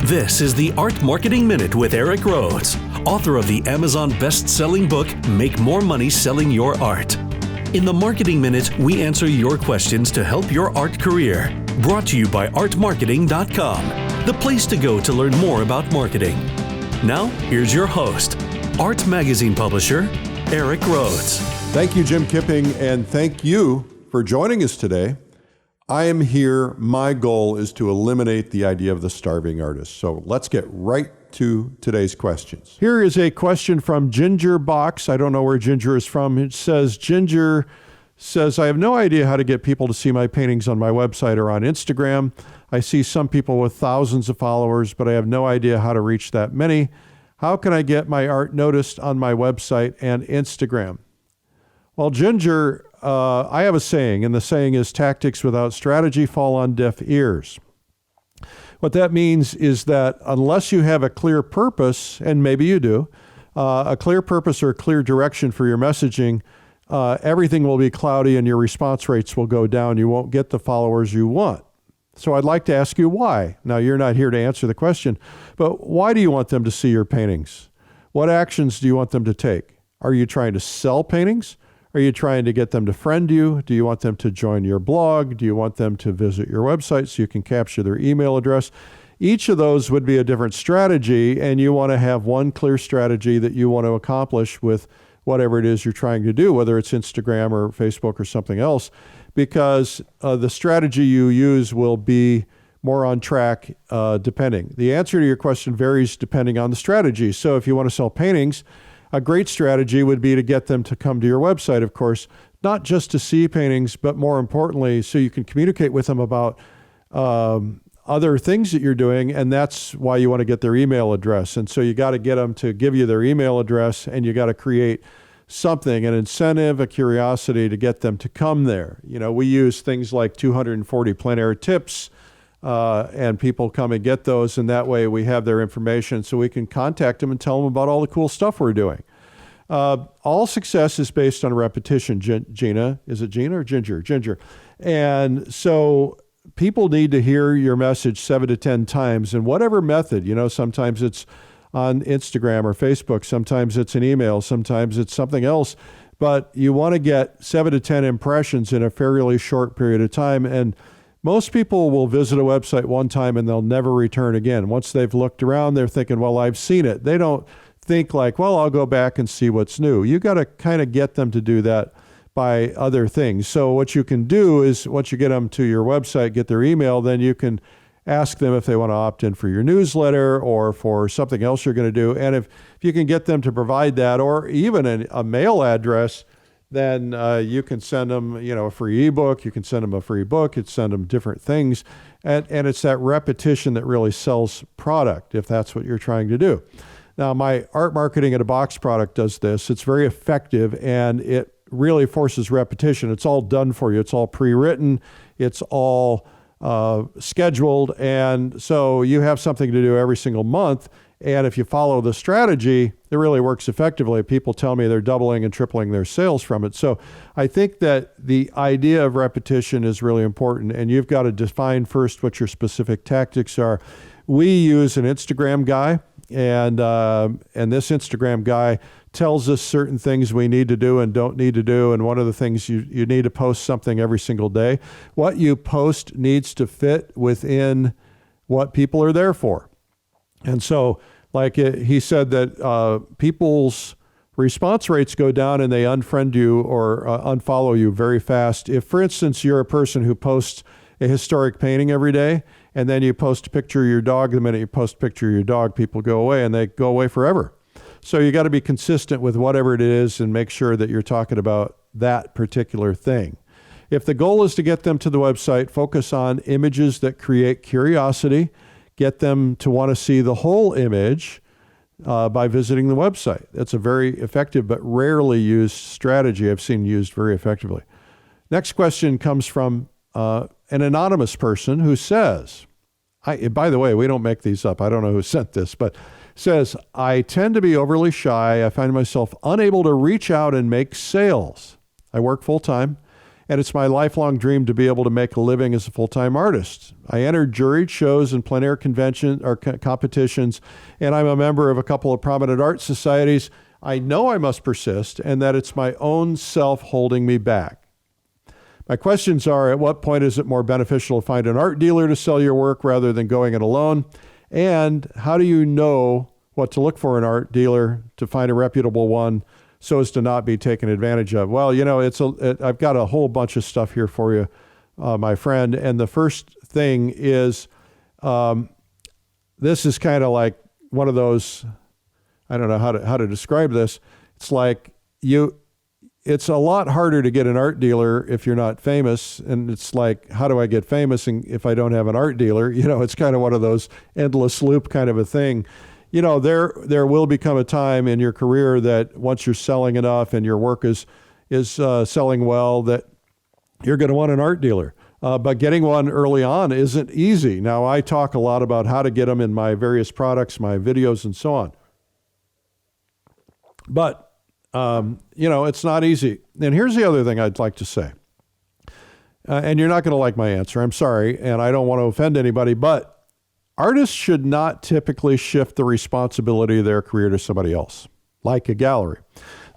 This is the Art Marketing Minute with Eric Rhodes, author of the Amazon best-selling book, Make More Money Selling Your Art. In the Marketing Minute, we answer your questions to help your art career. Brought to you by artmarketing.com, the place to go to learn more about marketing. Now, here's your host, Art Magazine publisher, Eric Rhodes. Thank you, Jim Kipping, and thank you for joining us today. I am here. My goal is to eliminate the idea of the starving artist. So let's get right to today's questions. Here is a question from Ginger Box. I don't know where Ginger is from. It says, Ginger says, I have no idea how to get people to see my paintings on my website or on Instagram. I see some people with thousands of followers, but I have no idea how to reach that many. How can I get my art noticed on my website and Instagram? Well, Ginger, I have a saying, and the saying is, tactics without strategy fall on deaf ears. What that means is that unless you have a clear purpose, and maybe you do, a clear purpose or a clear direction for your messaging, everything will be cloudy and your response rates will go down. You won't get the followers you want. So I'd like to ask you why. Now, you're not here to answer the question, but why do you want them to see your paintings? What actions do you want them to take? Are you trying to sell paintings? Are you trying to get them to friend you? Do you want them to join your blog? Do you want them to visit your website so you can capture their email address? Each of those would be a different strategy, and you want to have one clear strategy that you want to accomplish with whatever it is you're trying to do, whether it's Instagram or Facebook or something else, because the strategy you use will be more on track depending. The answer to your question varies depending on the strategy. So if you want to sell paintings, a great strategy would be to get them to come to your website, of course, not just to see paintings, but more importantly, so you can communicate with them about other things that you're doing, and that's why you want to get their email address. And so you got to get them to give you their email address, and you got to create something, an incentive, a curiosity to get them to come there. You know, we use things like 240 plein air tips, and people come and get those, and that way we have their information so we can contact them and tell them about all the cool stuff we're doing. All success is based on repetition, Gina. Is it Gina or Ginger? Ginger. And so people need to hear your message 7 to 10 times in whatever method. You know, sometimes it's on Instagram or Facebook, sometimes it's an email, sometimes it's something else. But you want to get 7 to 10 impressions in a fairly short period of time. And most people will visit a website one time and they'll never return again. Once they've looked around, they're thinking, well, I've seen it. They don't think like, well, I'll go back and see what's new. You got to kind of get them to do that by other things. So what you can do is once you get them to your website, get their email, then you can ask them if they want to opt in for your newsletter or for something else you're going to do. And if you can get them to provide that, or even a mail address, then you can send them, a free ebook. You can send them a free book. You can send them different things. And it's that repetition that really sells product, if that's what you're trying to do. Now, my Art Marketing in a Box product does this. It's very effective, and it really forces repetition. It's all done for you. It's all pre-written. It's all scheduled. And so you have something to do every single month. And if you follow the strategy, it really works effectively. People tell me they're doubling and tripling their sales from it. So I think that the idea of repetition is really important, and you've got to define first what your specific tactics are. We use an Instagram guy, and this Instagram guy tells us certain things we need to do and don't need to do. And one of the things you need to post something every single day. What you post needs to fit within what people are there for. And so, like he said that people's response rates go down and they unfriend you or unfollow you very fast. If, for instance, you're a person who posts a historic painting every day, and then you post a picture of your dog, the minute you post a picture of your dog, people go away, and they go away forever. So you got to be consistent with whatever it is and make sure that you're talking about that particular thing. If the goal is to get them to the website, focus on images that create curiosity. Get them to want to see the whole image by visiting the website. That's a very effective but rarely used strategy I've seen used very effectively. Next question comes from an anonymous person who says, by the way, we don't make these up. I don't know who sent this, but says, I tend to be overly shy. I find myself unable to reach out and make sales. I work full time and it's my lifelong dream to be able to make a living as a full-time artist. I entered juried shows and plein air convention or competitions, and I'm a member of a couple of prominent art societies. I know I must persist, and that it's my own self holding me back. My questions are, at what point is it more beneficial to find an art dealer to sell your work rather than going it alone? And how do you know what to look for in an art dealer to find a reputable one so as to not be taken advantage of? Well, I've got a whole bunch of stuff here for you, my friend. And the first thing is, this is kind of like one of those, I don't know how to describe this. It's like it's a lot harder to get an art dealer if you're not famous. And it's like, how do I get famous and if I don't have an art dealer? It's kind of one of those endless loop kind of a thing. There will become a time in your career that once you're selling enough and your work is selling well, that you're going to want an art dealer. But getting one early on isn't easy. Now, I talk a lot about how to get them in my various products, my videos, and so on. But it's not easy. And here's the other thing I'd like to say. And you're not going to like my answer. I'm sorry. And I don't want to offend anybody, but artists should not typically shift the responsibility of their career to somebody else, like a gallery.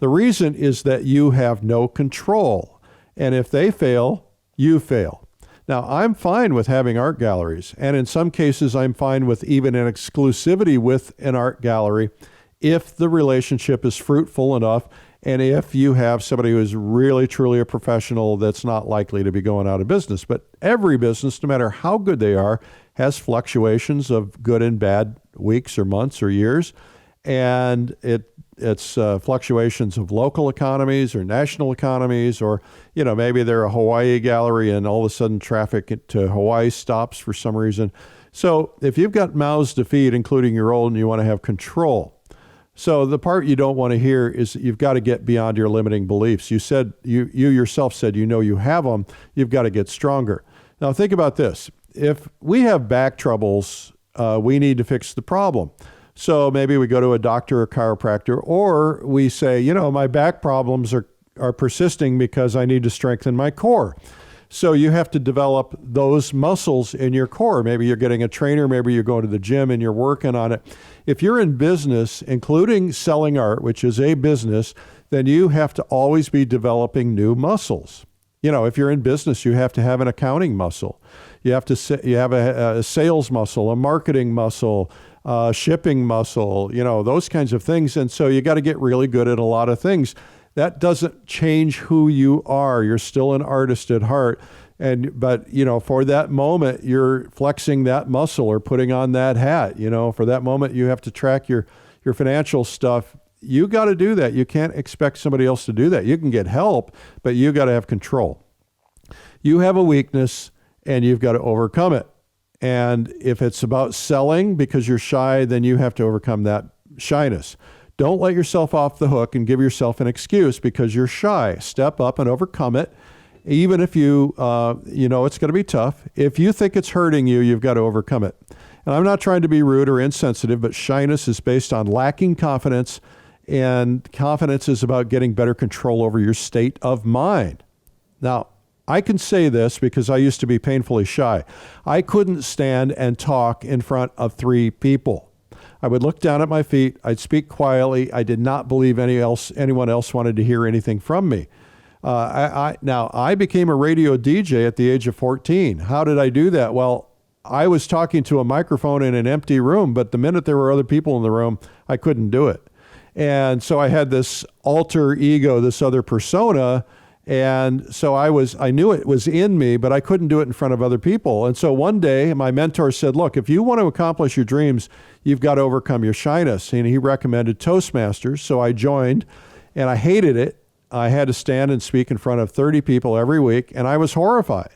The reason is that you have no control. And if they fail, you fail. Now, I'm fine with having art galleries. And in some cases, I'm fine with even an exclusivity with an art gallery if the relationship is fruitful enough and if you have somebody who is really, truly a professional that's not likely to be going out of business. But every business, no matter how good they are, has fluctuations of good and bad weeks or months or years. And it's fluctuations of local economies or national economies, or, maybe they're a Hawaii gallery and all of a sudden traffic to Hawaii stops for some reason. So if you've got mouths to feed, including your own, you want to have control. So the part you don't want to hear is that you've got to get beyond your limiting beliefs. You said, you yourself said, you have them, you've got to get stronger. Now think about this. If we have back troubles, we need to fix the problem. So maybe we go to a doctor or chiropractor, or we say, my back problems are persisting because I need to strengthen my core. So you have to develop those muscles in your core. Maybe you're getting a trainer, maybe you're going to the gym and you're working on it. If you're in business, including selling art, which is a business, then you have to always be developing new muscles. If you're in business, you have to have an accounting muscle. You have a sales muscle, a marketing muscle, shipping muscle, those kinds of things. And so you got to get really good at a lot of things. That doesn't change who you are. You're still an artist at heart. But for that moment, you're flexing that muscle or putting on that hat. For that moment, you have to track your financial stuff. You got to do that. You can't expect somebody else to do that. You can get help, but you got to have control. You have a weakness and you've got to overcome it. And if it's about selling because you're shy, then you have to overcome that shyness. Don't let yourself off the hook and give yourself an excuse because you're shy. Step up and overcome it. Even if it's going to be tough. If you think it's hurting you, you've got to overcome it. And I'm not trying to be rude or insensitive, but shyness is based on lacking confidence, and confidence is about getting better control over your state of mind. Now, I can say this because I used to be painfully shy. I couldn't stand and talk in front of 3 people. I would look down at my feet. I'd speak quietly. I did not believe anyone else wanted to hear anything from me. I became a radio DJ at the age of 14. How did I do that? Well, I was talking to a microphone in an empty room, but the minute there were other people in the room, I couldn't do it. And so I had this alter ego, this other persona. And so I knew it was in me, but I couldn't do it in front of other people. And so one day my mentor said, look, if you want to accomplish your dreams, you've got to overcome your shyness. And he recommended Toastmasters. So I joined and I hated it. I had to stand and speak in front of 30 people every week, and I was horrified.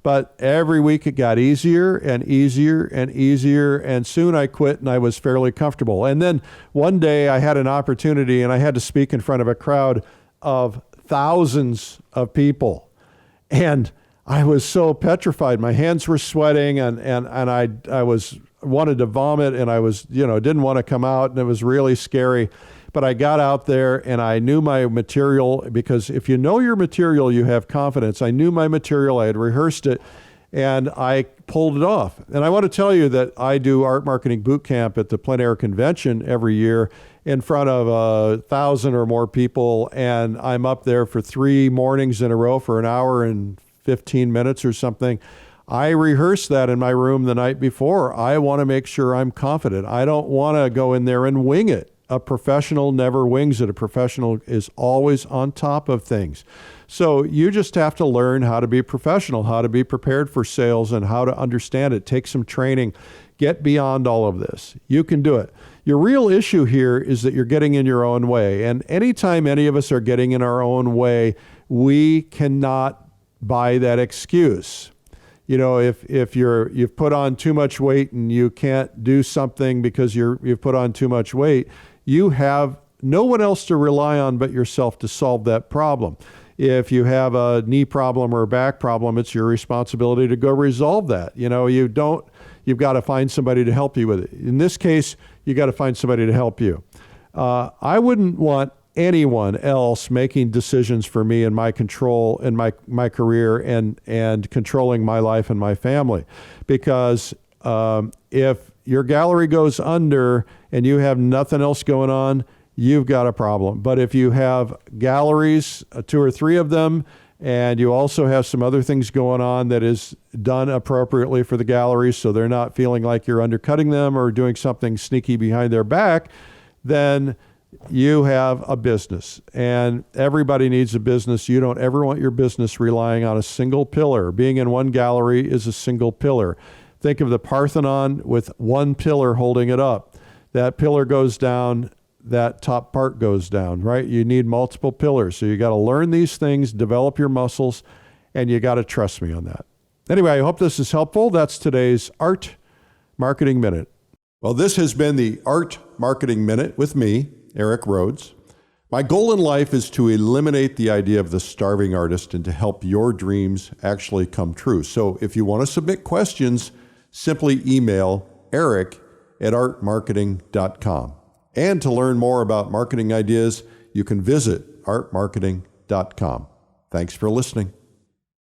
But every week it got easier and easier and easier, and soon I quit and I was fairly comfortable. And then one day I had an opportunity and I had to speak in front of a crowd of thousands of people. And I was so petrified. My hands were sweating and I wanted to vomit, and I was, didn't want to come out, and it was really scary. but I got out there and I knew my material, because if you know your material, you have confidence. I knew my material, I had rehearsed it, and I pulled it off. And I want to tell you that I do art marketing boot camp at the Plein Air Convention every year in front of 1,000 or more people, and I'm up there for 3 mornings in a row for an hour and 15 minutes or something. I rehearse that in my room the night before. I want to make sure I'm confident. I don't want to go in there and wing it. A professional never wings it. A professional is always on top of things. So you just have to learn how to be professional, how to be prepared for sales, and how to understand it. Take some training. Get beyond all of this. You can do it. Your real issue here is that you're getting in your own way. And anytime any of us are getting in our own way, we cannot buy that excuse. You know, if you've put on too much weight and you can't do something because you've put on too much weight, you have no one else to rely on but yourself to solve that problem. If you have a knee problem or a back problem, it's your responsibility to go resolve that. You know, you've got to find somebody to help you with it. In this case, you got to find somebody to help you. I wouldn't want anyone else making decisions for me and my control in my career and controlling my life and my family. Because if your gallery goes under and you have nothing else going on, you've got a problem. But if you have galleries, 2 or 3 of them, and you also have some other things going on that is done appropriately for the galleries, so they're not feeling like you're undercutting them or doing something sneaky behind their back, then you have a business. And everybody needs a business. You don't ever want your business relying on a single pillar. Being in one gallery is a single pillar. Think of the Parthenon with one pillar holding it up. That pillar goes down, that top part goes down, right? You need multiple pillars. So you got to learn these things, develop your muscles, and you got to trust me on that. Anyway, I hope this is helpful. That's today's Art Marketing Minute. Well, this has been the Art Marketing Minute with me, Eric Rhodes. My goal in life is to eliminate the idea of the starving artist and to help your dreams actually come true. So if you want to submit questions, simply email eric@artmarketing.com. And to learn more about marketing ideas, you can visit artmarketing.com. Thanks for listening.